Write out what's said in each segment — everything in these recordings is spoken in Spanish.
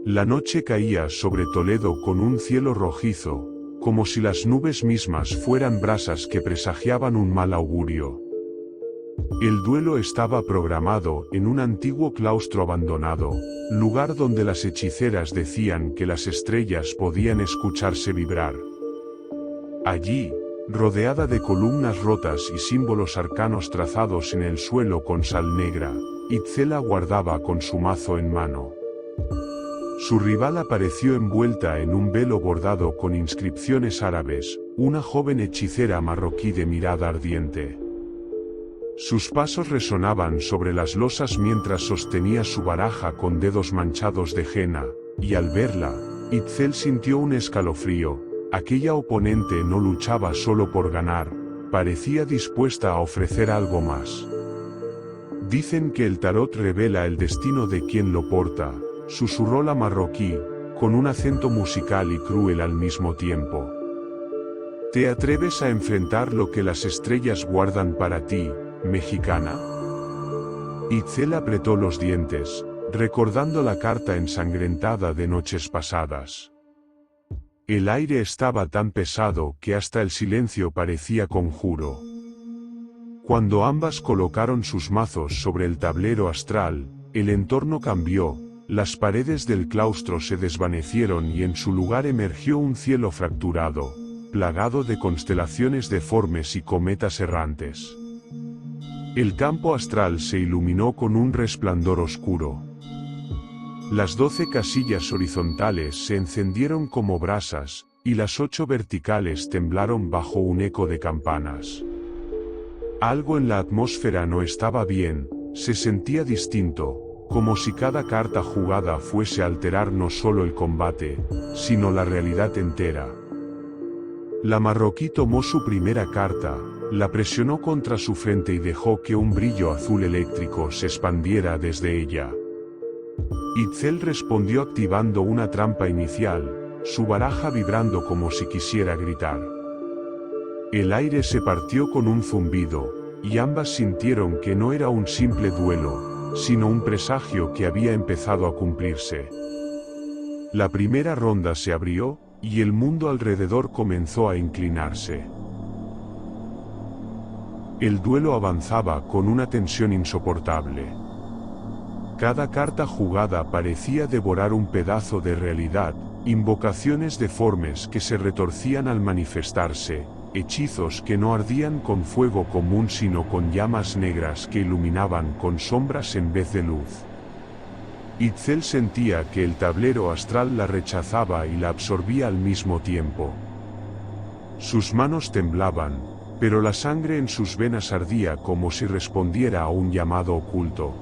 La noche caía sobre Toledo con un cielo rojizo, como si las nubes mismas fueran brasas que presagiaban un mal augurio. El duelo estaba programado en un antiguo claustro abandonado, lugar donde las hechiceras decían que las estrellas podían escucharse vibrar. Allí, rodeada de columnas rotas y símbolos arcanos trazados en el suelo con sal negra, Itzel aguardaba con su mazo en mano. Su rival apareció envuelta en un velo bordado con inscripciones árabes, una joven hechicera marroquí de mirada ardiente. Sus pasos resonaban sobre las losas mientras sostenía su baraja con dedos manchados de henna, y al verla, Itzel sintió un escalofrío. Aquella oponente no luchaba solo por ganar, parecía dispuesta a ofrecer algo más. Dicen que el tarot revela el destino de quien lo porta, susurró la marroquí, con un acento musical y cruel al mismo tiempo. ¿Te atreves a enfrentar lo que las estrellas guardan para ti, mexicana? Itzel apretó los dientes, recordando la carta ensangrentada de noches pasadas. El aire estaba tan pesado que hasta el silencio parecía conjuro. Cuando ambas colocaron sus mazos sobre el tablero astral, el entorno cambió, las paredes del claustro se desvanecieron y en su lugar emergió un cielo fracturado, plagado de constelaciones deformes y cometas errantes. El campo astral se iluminó con un resplandor oscuro. Las 12 casillas horizontales se encendieron como brasas, y las 8 verticales temblaron bajo un eco de campanas. Algo en la atmósfera no estaba bien, se sentía distinto, como si cada carta jugada fuese a alterar no solo el combate, sino la realidad entera. La marroquí tomó su primera carta, la presionó contra su frente y dejó que un brillo azul eléctrico se expandiera desde ella. Itzel respondió activando una trampa inicial, su baraja vibrando como si quisiera gritar. El aire se partió con un zumbido, y ambas sintieron que no era un simple duelo, sino un presagio que había empezado a cumplirse. La primera ronda se abrió, y el mundo alrededor comenzó a inclinarse. El duelo avanzaba con una tensión insoportable. Cada carta jugada parecía devorar un pedazo de realidad, invocaciones deformes que se retorcían al manifestarse, hechizos que no ardían con fuego común sino con llamas negras que iluminaban con sombras en vez de luz. Itzel sentía que el tablero astral la rechazaba y la absorbía al mismo tiempo. Sus manos temblaban, pero la sangre en sus venas ardía como si respondiera a un llamado oculto.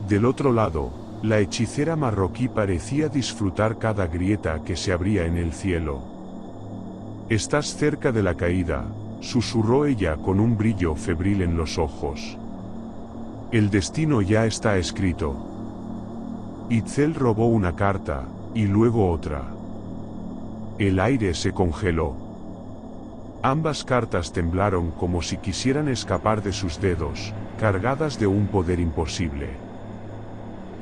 Del otro lado, la hechicera marroquí parecía disfrutar cada grieta que se abría en el cielo. «Estás cerca de la caída», susurró ella con un brillo febril en los ojos. «El destino ya está escrito». Itzel robó una carta, y luego otra. El aire se congeló. Ambas cartas temblaron como si quisieran escapar de sus dedos, cargadas de un poder imposible.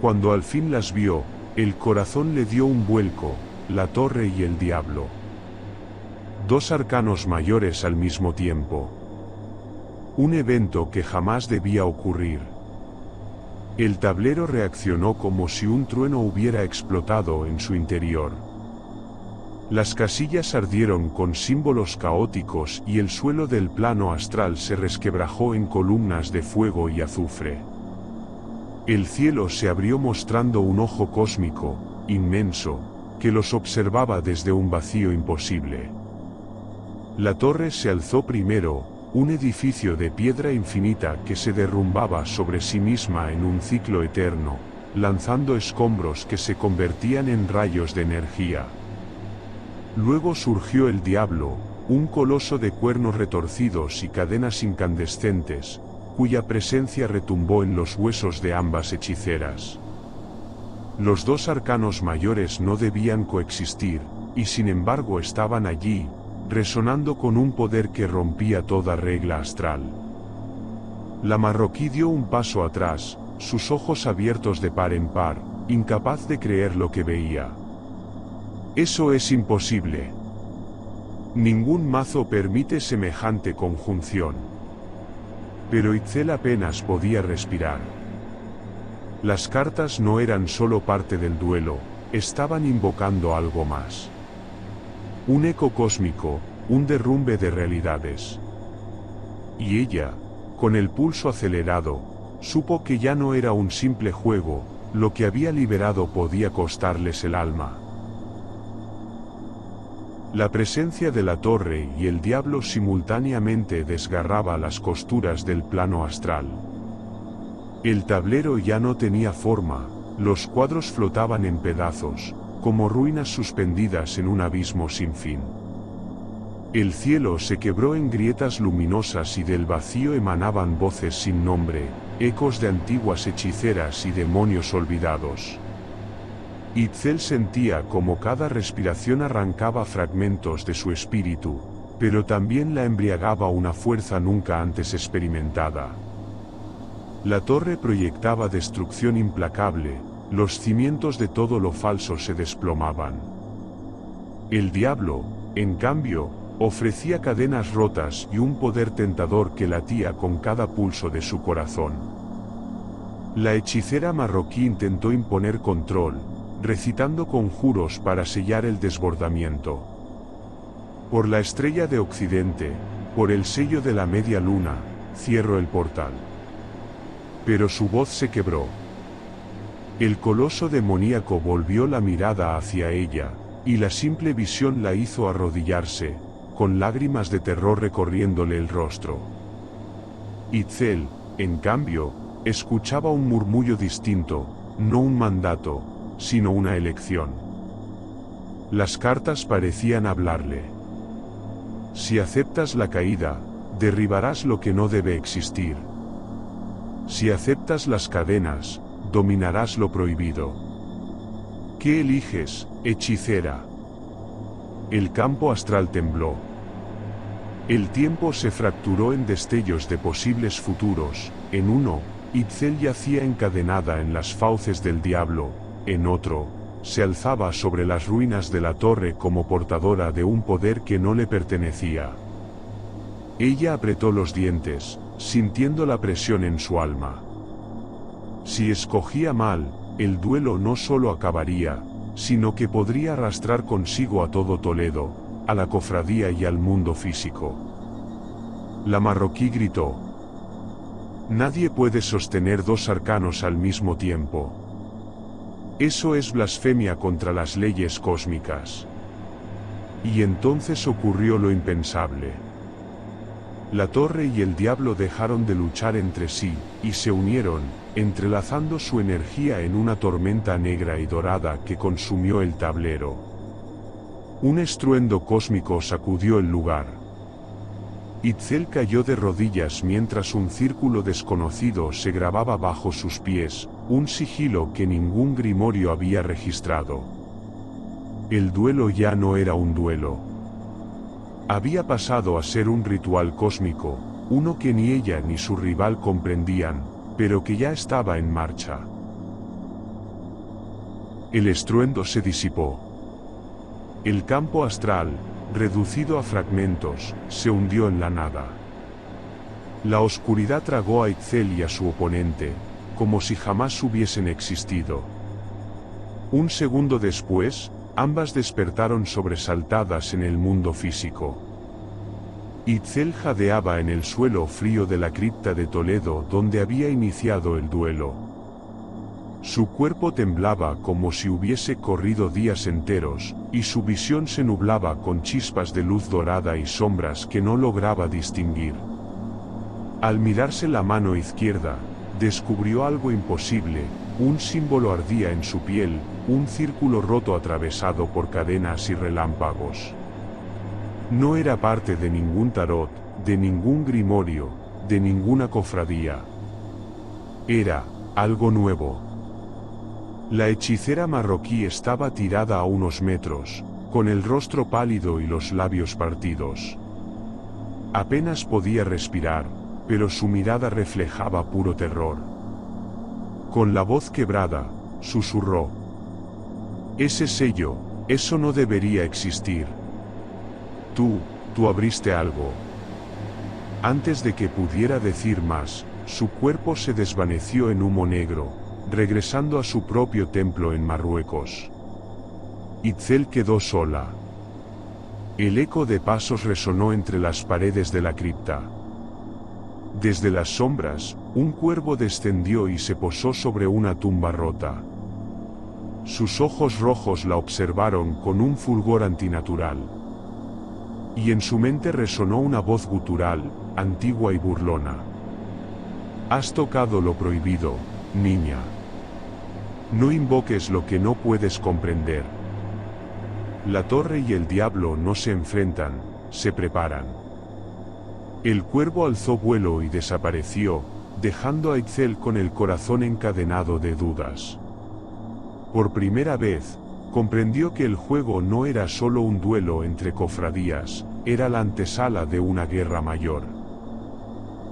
Cuando al fin las vio, el corazón le dio un vuelco, la torre y el diablo. 2 arcanos mayores al mismo tiempo. Un evento que jamás debía ocurrir. El tablero reaccionó como si un trueno hubiera explotado en su interior. Las casillas ardieron con símbolos caóticos y el suelo del plano astral se resquebrajó en columnas de fuego y azufre. El cielo se abrió mostrando un ojo cósmico, inmenso, que los observaba desde un vacío imposible. La torre se alzó primero, un edificio de piedra infinita que se derrumbaba sobre sí misma en un ciclo eterno, lanzando escombros que se convertían en rayos de energía. Luego surgió el diablo, un coloso de cuernos retorcidos y cadenas incandescentes, cuya presencia retumbó en los huesos de ambas hechiceras. Los 2 arcanos mayores no debían coexistir, y sin embargo estaban allí, resonando con un poder que rompía toda regla astral. La marroquí dio un paso atrás, sus ojos abiertos de par en par, incapaz de creer lo que veía. Eso es imposible. Ningún mazo permite semejante conjunción. Pero Itzel apenas podía respirar. Las cartas no eran solo parte del duelo, estaban invocando algo más. Un eco cósmico, un derrumbe de realidades. Y ella, con el pulso acelerado, supo que ya no era un simple juego, lo que había liberado podía costarles el alma. La presencia de la torre y el diablo simultáneamente desgarraba las costuras del plano astral. El tablero ya no tenía forma, los cuadros flotaban en pedazos, como ruinas suspendidas en un abismo sin fin. El cielo se quebró en grietas luminosas y del vacío emanaban voces sin nombre, ecos de antiguas hechiceras y demonios olvidados. Itzel sentía como cada respiración arrancaba fragmentos de su espíritu, pero también la embriagaba una fuerza nunca antes experimentada. La torre proyectaba destrucción implacable, los cimientos de todo lo falso se desplomaban. El diablo, en cambio, ofrecía cadenas rotas y un poder tentador que latía con cada pulso de su corazón. La hechicera marroquí intentó imponer control, recitando conjuros para sellar el desbordamiento. Por la estrella de Occidente, por el sello de la media luna, cierro el portal. Pero su voz se quebró. El coloso demoníaco volvió la mirada hacia ella, y la simple visión la hizo arrodillarse, con lágrimas de terror recorriéndole el rostro. Itzel, en cambio, escuchaba un murmullo distinto, no un mandato, sino una elección. Las cartas parecían hablarle. Si aceptas la caída, derribarás lo que no debe existir. Si aceptas las cadenas, dominarás lo prohibido. ¿Qué eliges, hechicera? El campo astral tembló. El tiempo se fracturó en destellos de posibles futuros. En uno, Itzel yacía encadenada en las fauces del diablo. En otro, se alzaba sobre las ruinas de la torre como portadora de un poder que no le pertenecía. Ella apretó los dientes, sintiendo la presión en su alma. Si escogía mal, el duelo no solo acabaría, sino que podría arrastrar consigo a todo Toledo, a la cofradía y al mundo físico. La marroquí gritó: «Nadie puede sostener dos arcanos al mismo tiempo. Eso es blasfemia contra las leyes cósmicas». Y entonces ocurrió lo impensable. La torre y el diablo dejaron de luchar entre sí, y se unieron, entrelazando su energía en una tormenta negra y dorada que consumió el tablero. Un estruendo cósmico sacudió el lugar. Itzel cayó de rodillas mientras un círculo desconocido se grababa bajo sus pies, un sigilo que ningún grimorio había registrado. El duelo ya no era un duelo. Había pasado a ser un ritual cósmico, uno que ni ella ni su rival comprendían, pero que ya estaba en marcha. El estruendo se disipó. El campo astral, reducido a fragmentos, se hundió en la nada. La oscuridad tragó a Itzel y a su oponente, como si jamás hubiesen existido. Un segundo después, ambas despertaron sobresaltadas en el mundo físico. Itzel jadeaba en el suelo frío de la cripta de Toledo donde había iniciado el duelo. Su cuerpo temblaba como si hubiese corrido días enteros, y su visión se nublaba con chispas de luz dorada y sombras que no lograba distinguir. Al mirarse la mano izquierda, descubrió algo imposible, un símbolo ardía en su piel, un círculo roto atravesado por cadenas y relámpagos. No era parte de ningún tarot, de ningún grimorio, de ninguna cofradía. Era algo nuevo. La hechicera marroquí estaba tirada a unos metros, con el rostro pálido y los labios partidos. Apenas podía respirar, pero su mirada reflejaba puro terror. Con la voz quebrada, susurró: «Ese sello, eso no debería existir. Tú abriste algo». Antes de que pudiera decir más, su cuerpo se desvaneció en humo negro, regresando a su propio templo en Marruecos. Itzel quedó sola. El eco de pasos resonó entre las paredes de la cripta. Desde las sombras, un cuervo descendió y se posó sobre una tumba rota. Sus ojos rojos la observaron con un fulgor antinatural. Y en su mente resonó una voz gutural, antigua y burlona. «Has tocado lo prohibido, niña. No invoques lo que no puedes comprender». La torre y el diablo no se enfrentan, se preparan. El cuervo alzó vuelo y desapareció, dejando a Itzel con el corazón encadenado de dudas. Por primera vez, comprendió que el juego no era solo un duelo entre cofradías, era la antesala de una guerra mayor.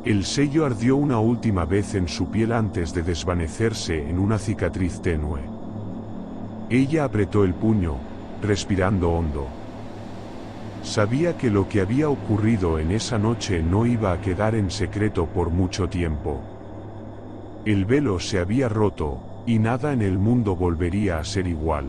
El sello ardió una última vez en su piel antes de desvanecerse en una cicatriz tenue. Ella apretó el puño, respirando hondo. Sabía que lo que había ocurrido en esa noche no iba a quedar en secreto por mucho tiempo. El velo se había roto, y nada en el mundo volvería a ser igual.